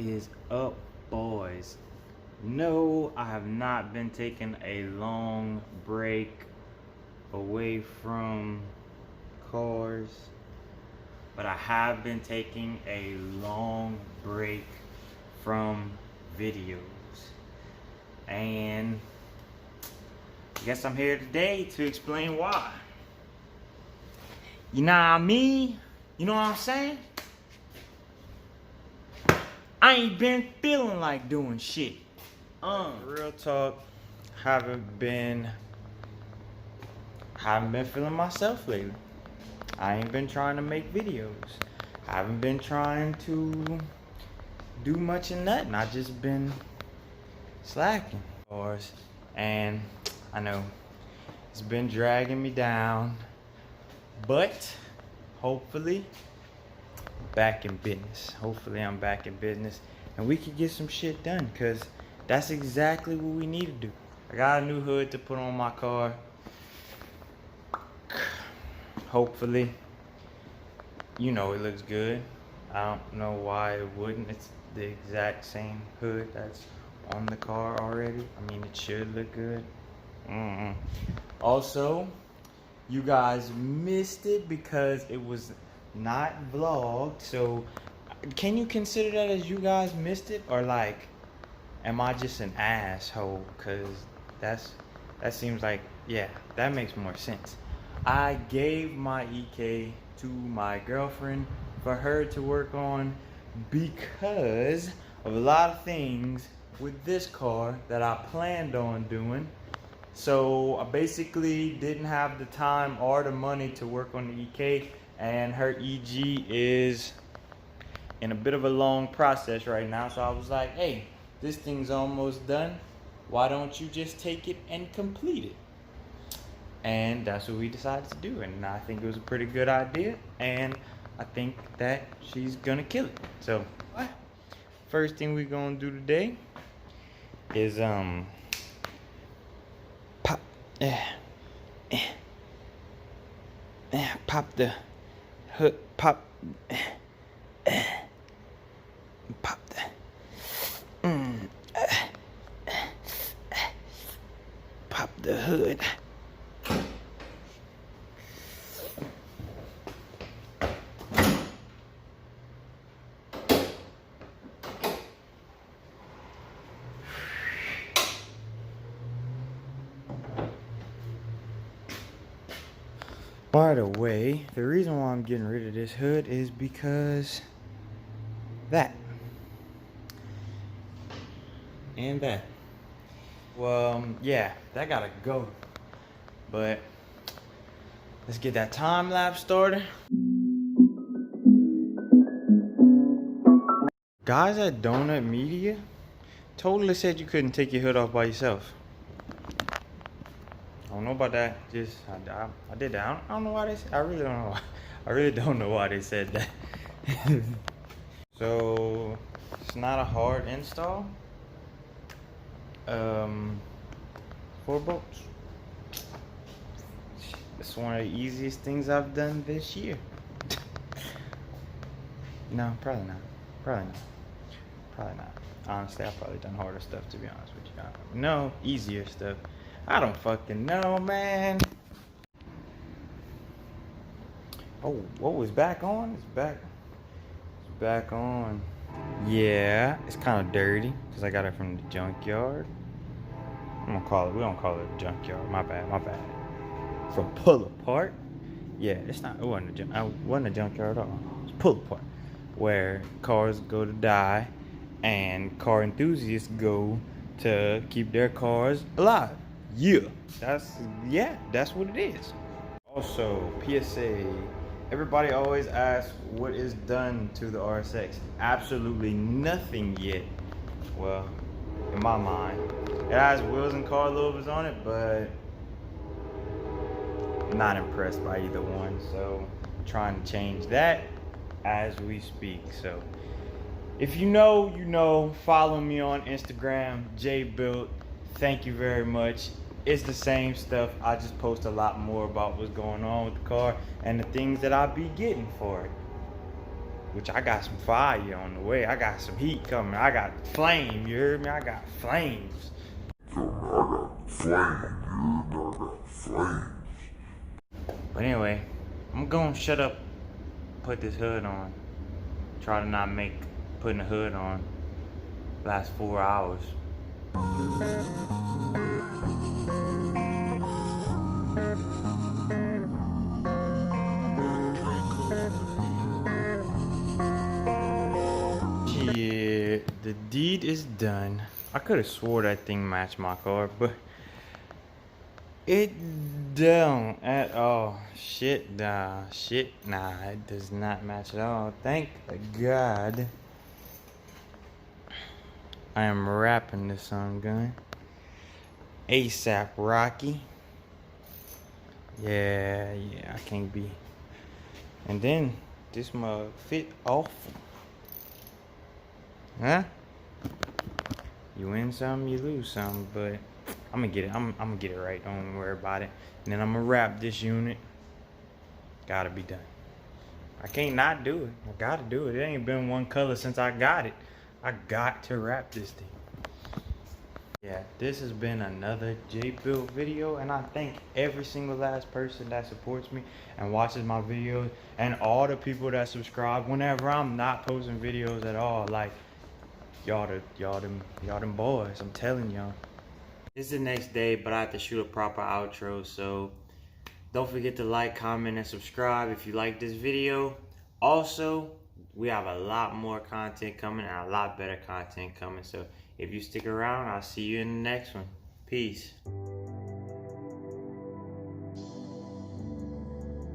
is up, boys? No, I have not been taking a long break away from cars, but I have been taking a long break from videos. And I guess I'm here today to explain why. You know what I mean? You know what I'm saying? I ain't been feeling like doing shit. Real talk, haven't been feeling myself lately. I ain't been trying to make videos. Haven't been trying to do much of nothing. I just been slacking. And I know it's been dragging me down, but hopefully back in business. Hopefully I'm back in business and we can get some shit done, because that's exactly what we need to do. I got a new hood to put on my car. Hopefully, you know, it looks good. I don't know why it wouldn't. It's the exact same hood that's on the car already. I mean, it should look good. Also, you guys missed it because it was not vlogged. So can you consider that as you guys missed it, or like, am I just an asshole? Because that seems like, yeah, that makes more sense. I gave my EK to my girlfriend for her to work on because of a lot of things with this car that I planned on doing. So I basically didn't have the time or the money to work on the EK, and her EG is in a bit of a long process right now. So I was like, hey, this thing's almost done. Why don't you just take it and complete it? And that's what we decided to do. And I think it was a pretty good idea. And I think that she's gonna kill it. So first thing we're gonna do today is pop the hood, pop the hood. By the way, the reason why I'm getting rid of this hood is because that and that. Well, yeah, that gotta go. But let's get that time lapse started. Guys at Donut Media totally said you couldn't take your hood off by yourself. I don't know about that. Just I did that. I don't know why they said. I really don't know. I really don't know why they said that. So it's not a hard install. 4 bolts. It's one of the easiest things I've done this year. No, probably not. Probably not. Honestly, I've probably done harder stuff, to be honest with you guys. No, easier stuff. I don't fucking know, man. Oh, what was back on? It's back on. Yeah, it's kind of dirty because I got it from the junkyard. We don't call it a junkyard. My bad. From Pull Apart. Yeah, it wasn't a junkyard at all. It's Pull Apart, where cars go to die and car enthusiasts go to keep their cars alive. Yeah, that's what it is. Also, PSA, everybody always asks what is done to the RSX. Absolutely nothing yet. Well, in my mind, it has wheels and coilovers on it, but I'm not impressed by either one. So I'm trying to change that as we speak. So if you know, you know. Follow me on Instagram, jbuilt. Thank you very much. It's the same stuff. I just post a lot more about what's going on with the car and the things that I be getting for it. which I got some fire on the way. I got some heat coming. I got flame, you heard me? I got flames. But anyway, I'm gonna shut up, put this hood on. Try to not make putting the hood on last 4 hours. Yeah, the deed is done. I could have swore that thing matched my car, but it don't at all. Shit, nah, it does not match at all. Thank God. I am wrapping this on gun. ASAP Rocky. Yeah, I can't be. And then this mug fit off. Huh? You win some, you lose some, but I'm gonna get it. I'm gonna get it right. Don't worry about it. And then I'm gonna wrap this unit. Gotta be done. I can't not do it. I gotta do it. It ain't been one color since I got it. I got to wrap this thing. Yeah, this has been another J-Build video, and I thank every single last person that supports me and watches my videos, and all the people that subscribe whenever I'm not posting videos at all. Like, y'all them boys, I'm telling y'all. It's the next day, but I have to shoot a proper outro, so don't forget to like, comment, and subscribe if you like this video. Also, we have a lot more content coming and a lot better content coming, so if you stick around, I'll see you in the next one. Peace.